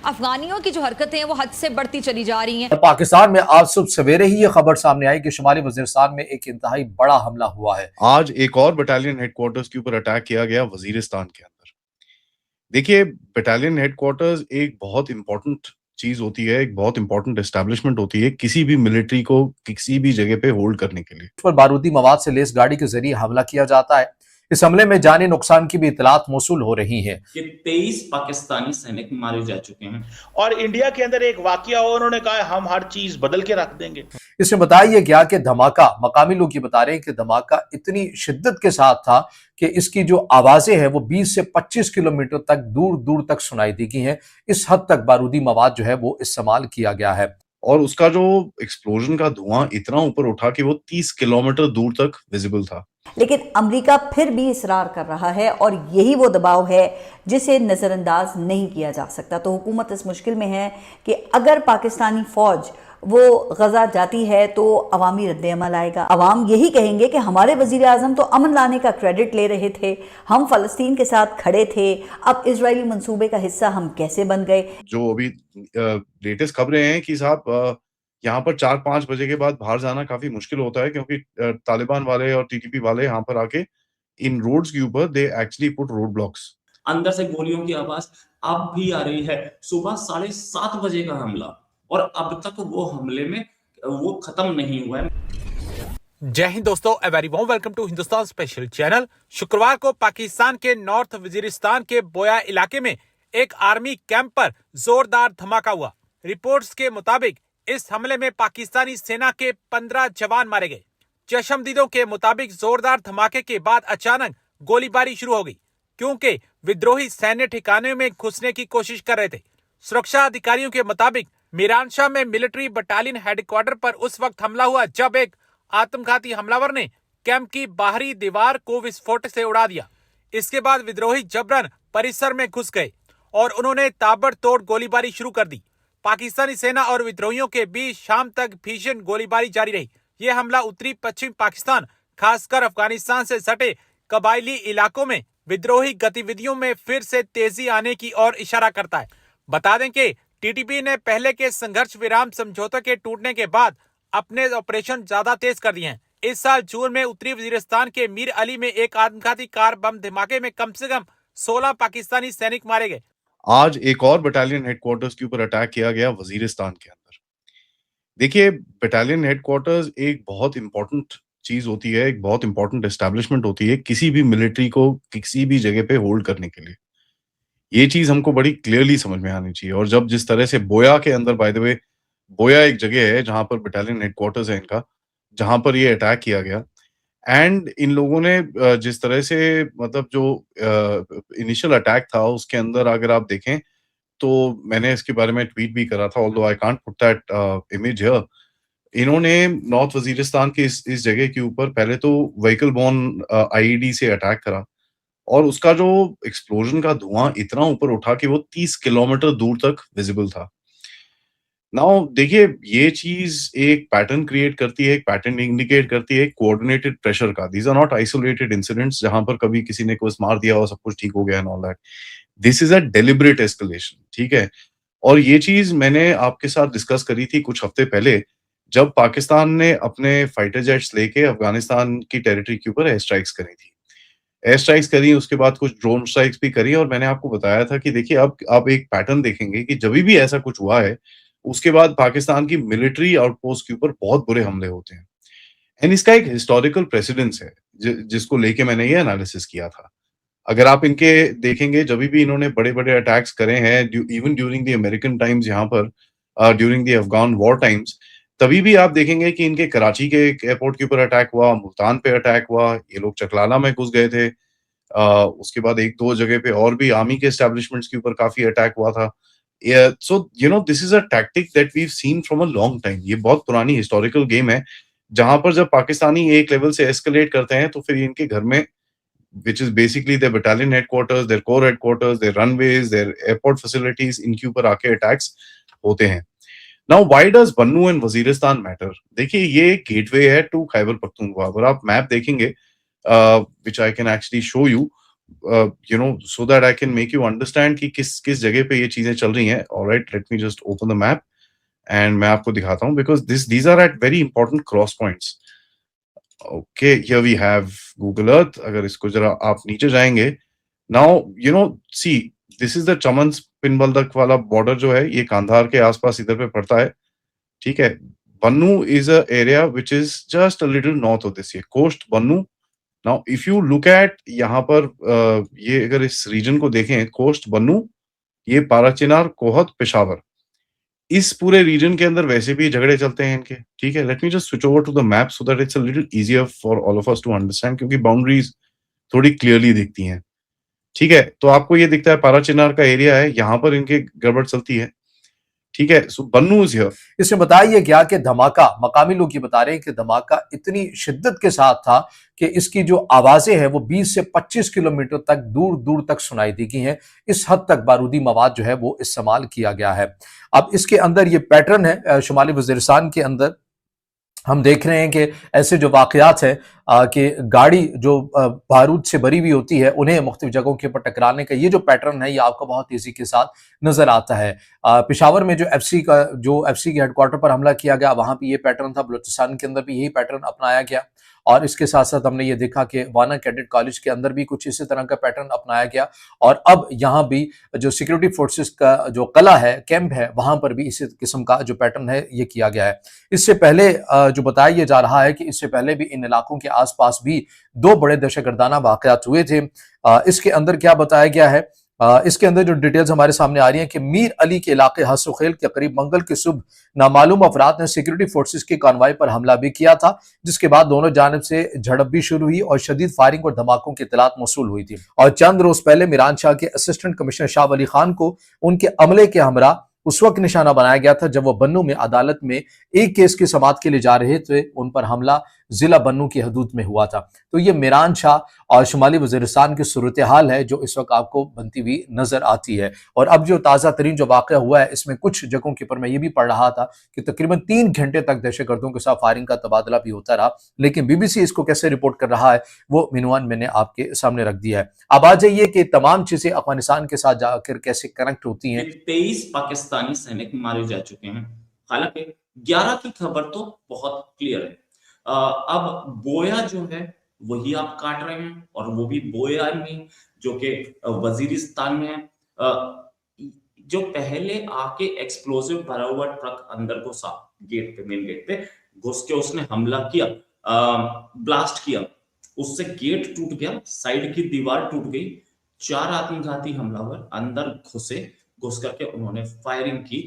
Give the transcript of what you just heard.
अफगानियों की जो हरकतें हैं वो हद से बढ़ती चली जा रही हैं। पाकिस्तान में आज सुबह सवेरे ही ये खबर सामने आई कि शुमाली वजीरिस्तान में एक इंतहाई बड़ा हमला हुआ है। आज एक और बटालियन हेडक्वार्टर्स के ऊपर अटैक किया गया वजीरिस्तान के अंदर। देखिए, बटालियन हेडक्वार्टर्स एक बहुत इंपॉर्टेंट चीज होती है, एक बहुत इंपॉर्टेंट एस्टैब्लिशमेंट होती है किसी भी मिलिट्री को किसी भी जगह पे होल्ड करने के लिए। पर बारूदी मवाद से लेस गाड़ी के जरिए हमला किया जाता है। इस हमले में जानी नुकसान की भी इतलात मौसूल हो रही है कि 23 पाकिस्तानी सैनिक मारे जा चुके हैं और इंडिया के अंदर एक वाकया हो, उन्होंने कहा हम हर चीज बदल के रख देंगे। इसमें बताया गया कि धमाका, मकामी लोग ये बता रहे हैं कि धमाका इतनी शिद्दत के साथ था कि इसकी जो आवाजें हैं वो 20 से 25 किलोमीटर तक दूर दूर तक सुनाई दी हैं। इस हद तक बारूदी मवाद जो है वो इस्तेमाल किया गया है और उसका जो एक्सप्लोजन का धुआं इतना ऊपर उठा कि वो 30 किलोमीटर दूर तक विजिबल था। लेकिन अमेरिका फिर भी इसरार कर रहा है और यही वो दबाव है जिसे नज़रअंदाज नहीं किया जा सकता। तो हुकूमत इस मुश्किल में है कि अगर पाकिस्तानी फौज वो गजा जाती है तो अवामी रद्द-ए-अमल आएगा। अवाम यही कहेंगे कि हमारे वजीर आज़म तो अमन लाने का क्रेडिट ले रहे थे, हम फ़लस्तीन के साथ खड़े थे, अब इजरायली मंसूबे का हिस्सा हम कैसे बन गए। जो अभी लेटेस्ट खबरें हैं कि साहब यहाँ पर 4-5 बजे के बाद बाहर जाना काफी मुश्किल होता है क्योंकि तालिबान वाले और टीटीपी वाले यहाँ पर आके इन रोड्स के ऊपर they actually put road blocks. अंदर से गोलियों की आवाज अब भी आ रही है। सुबह 7:30 बजे का हमला और अब तक वो हमले में वो खत्म नहीं हुआ है। जय हिंद दोस्तों, a very warm welcome to Hindustan special channel. शुक्रवार को पाकिस्तान के नॉर्थ वजीरिस्तान के बोया इलाके में एक आर्मी कैंप पर जोरदार धमाका हुआ। रिपोर्ट्स के मुताबिक इस हमले में पाकिस्तानी सेना के 15 जवान मारे गए। चशमदीदों के मुताबिक जोरदार धमाके के बाद अचानक गोलीबारी शुरू हो गई क्योंकि विद्रोही सैन्य ठिकानों में घुसने की कोशिश कर रहे थे। सुरक्षा अधिकारियों के मुताबिक मीरानशाह में मिलिट्री बटालियन हेडक्वार्टर पर उस वक्त हमला हुआ जब एक आत्मघाती हमलावर ने कैंप की बाहरी दीवार को विस्फोट से उड़ा दिया। इसके बाद विद्रोही जबरन परिसर में घुस गए और उन्होंने ताबड़तोड़ गोलीबारी शुरू कर दी। पाकिस्तानी सेना और विद्रोहियों के बीच शाम तक भीषण गोलीबारी जारी रही। यह हमला उत्तरी पश्चिम पाकिस्तान, खासकर अफगानिस्तान से सटे कबायली इलाकों में विद्रोही गतिविधियों में फिर से तेजी आने की ओर इशारा करता है। बता दें कि टीटीपी ने पहले के संघर्ष विराम समझौते के टूटने के बाद अपने ऑपरेशन ज्यादा तेज कर दिए हैं। इस साल जून में उत्तरी वजीरिस्तान के मीर अली में एक आत्मघाती कार बम धमाके में कम से कम 16 पाकिस्तानी सैनिक मारे गए। आज एक और बटालियन हेडक्वार्टर्स के ऊपर अटैक किया गया वजीरिस्तान के अंदर। देखिए, बटालियन हेडक्वार्टर्स एक बहुत इंपॉर्टेंट चीज होती है, एक बहुत इंपॉर्टेंट एस्टैब्लिशमेंट होती है किसी भी मिलिट्री को किसी भी जगह पे होल्ड करने के लिए। ये चीज हमको बड़ी क्लियरली समझ में आनी चाहिए। और जब जिस तरह से बोया के अंदर, बाय द वे, बोया एक जगह है जहां पर बटालियन हेडक्वार्टर्स है इनका, जहां पर ये अटैक किया गया एंड इन लोगों ने जिस तरह से मतलब जो इनिशियल अटैक था उसके अंदर अगर आप देखें तो मैंने इसके बारे में ट्वीट भी करा था, although I can't put that image here. इन्होंने नॉर्थ वजीरिस्तान के इस जगह के ऊपर पहले तो व्हीकल बोर्न आईईडी से अटैक करा और उसका जो एक्सप्लोजन का धुआं इतना ऊपर उठा कि वो 30 किलोमीटर दूर तक विजिबल था। नाउ देखिए, ये चीज एक पैटर्न क्रिएट करती है, एक पैटर्न इंडिकेट करती है कोऑर्डिनेटेड प्रेशर का। These are not isolated incidents जहां पर कभी किसी ने कुछ मार दिया और सब कुछ ठीक हो गया and all that. This is a deliberate escalation, ठीक है। और ये चीज मैंने आपके साथ डिस्कस करी थी कुछ हफ्ते पहले जब पाकिस्तान ने अपने फाइटर जेट्स लेके अफगानिस्तान की टेरिटरी के ऊपर एयर स्ट्राइक्स करी थी। एयर स्ट्राइक्स करी, उसके बाद कुछ ड्रोन स्ट्राइक्स भी करी और मैंने आपको बताया था कि देखिए अब आप एक पैटर्न देखेंगे कि जब भी ऐसा कुछ हुआ है उसके बाद पाकिस्तान की मिलिट्री आउटपोस्ट के ऊपर बहुत बुरे हमले होते हैं। एंड इसका एक हिस्टोरिकल प्रेसिडेंस है जिसको लेके मैंने ये एनालिसिस किया था। अगर आप इनके देखेंगे जब भी इन्होंने बड़े बड़े अटैक्स करे हैं, even during the American times, यहाँ पर during the Afghan war times, तभी भी आप देखेंगे कि इनके कराची के एयरपोर्ट के ऊपर अटैक हुआ, मुल्तान पे अटैक हुआ, ये लोग चकलाला में घुस गए थे। उसके बाद एक दो जगह पे और भी आर्मी के एस्टेब्लिशमेंट्स के ऊपर काफी अटैक हुआ था। So you know this is a tactic that we have seen from a long time. ये बहुत पुरानी हिस्टोरिकल गेम है जहां पर जब पाकिस्तानी एक लेवल से एस्केलेट करते हैं तो फिर इनके घर में, which is basically their battalion headquarters, their corps headquarters, their runways, their airport facilities, इनके ऊपर आके अटैक्स होते हैं। Now, why does Bannu and Waziristan matter? देखिए, ये गेटवे है टू खैबर पख्तूनख्वा। अगर आप मैप देखेंगे, which I can actually show you, so that I can make you understand कि किस जगह पे ये चीजें चल रही हैं. All right, let me just open the map and मैं आपको दिखाता हूँ because these are at very important cross points. Okay, here we have Google Earth. अगर इसको जरा आप नीचे जाएंगे, now see, this is the चमन पिनबलदक वाला बॉर्डर जो है ये कांधार के आसपास इधर पे पड़ता है. ठीक है. Bannu is a area which is just a little north of this. ये Khost Bannu. Now if you look at यहाँ पर ये अगर इस रीजन को देखें, कोस्ट बन्नू, ये पाराचिनार, कोहत, पेशावर, इस पूरे रीजन के अंदर वैसे भी झगड़े चलते हैं इनके. ठीक है. Let me just switch over to the map so that it's a little easier for all of us to understand, क्योंकि बाउंड्रीज थोड़ी क्लियरली दिखती हैं. ठीक है. तो आपको ये दिखता है पाराचिनार का एरिया है, यहाँ पर इनके गड़बड़ चलती है. ठीक है. सो बन्नू इज हियर. इसमें बताया गया कि धमाका, मकामी लोग ये बता रहे हैं कि धमाका इतनी शिद्दत के साथ था कि इसकी जो आवाजें हैं वो 20 से 25 किलोमीटर तक दूर दूर तक सुनाई देती हैं. इस हद तक बारूदी मवाद जो है वो इस्तेमाल किया गया है. अब इसके अंदर ये पैटर्न है शुमाली वजीरिस्तान के अंदर हम देख रहे हैं कि ऐसे जो वाकयात हैं कि गाड़ी जो बारूद से भरी हुई होती है उन्हें मुख्तलिफ जगहों के ऊपर टकराने का ये जो पैटर्न है ये आपको बहुत तेजी के साथ नजर आता है. पेशावर में जो एफसी के हेडक्वार्टर पर हमला किया गया वहां भी ये पैटर्न था. बलूचिस्तान के अंदर भी यही पैटर्न अपनाया गया और इसके साथ साथ हमने ये देखा कि वाना कैडेट कॉलेज के अंदर भी कुछ इसी तरह का पैटर्न अपनाया गया और अब यहाँ भी जो सिक्योरिटी फोर्सेस का जो कला है, कैंप है, वहां पर भी इसी किस्म का जो पैटर्न है ये किया गया है. इससे पहले जो बताया जा रहा है कि इससे पहले भी इन इलाकों के आसपास भी 2 बड़े दहशतगर्दाना वाकयात हुए थे. इसके अंदर क्या बताया गया है, इसके अंदर जो डिटेल्स हमारे सामने आ रही हैं कि मीर अली के इलाके हसुखेल के करीब मंगल की सुबह नामालूम अफराद ने सिक्योरिटी फोर्सेस के कॉन्वॉय पर हमला भी किया था, जिसके बाद दोनों जानिब से झड़प भी शुरू हुई और शदीद फायरिंग और धमाकों की इत्तलात मौसूल हुई थी. और चंद रोज पहले मिरान शाह के असिस्टेंट कमिश्नर शाह वली खान को उनके अमले के हमरा उस वक्त निशाना बनाया गया था जब वो बन्नू में अदालत में एक केस की समाअत के लिए जा रहे थे. उन पर हमला जिला बन्नू की हदूद में हुआ था. तो ये मिरान शाह और शुमाली वजीरिस्तान की सूरत हाल है जो इस वक्त आपको बनती हुई नजर आती है. और अब जो ताज़ा तरीन जो वाक़या हुआ है इसमें कुछ जगहों के ऊपर मैं ये भी पढ़ रहा था कि तकरीबन 3 घंटे तक दहशतगर्दों के साथ फायरिंग का तबादला भी होता रहा, लेकिन बीबीसी इसको कैसे रिपोर्ट कर रहा है वो मिनवान मैंने आपके सामने रख दिया है. अब आ जाइए कि तमाम चीजें अफगानिस्तान के साथ जाकर कैसे कनेक्ट होती हैं. 23 पाकिस्तानी सैनिक मारे जा चुके हैं. हालांकि 11 की खबर तो बहुत क्लियर है. अब बोया जो है वही आप काट रहे हैं और वो भी बोया में जो कि वजीरिस्तान में है. जो पहले आके एक्सप्लोसिव भरा हुआ ट्रक अंदर घुसा गेट पे, मेन गेट पे घुस के उसने हमला किया, ब्लास्ट किया, उससे गेट टूट गया, साइड की दीवार टूट गई. 4 आत्मघाती हमलावर अंदर घुस करके उन्होंने फायरिंग की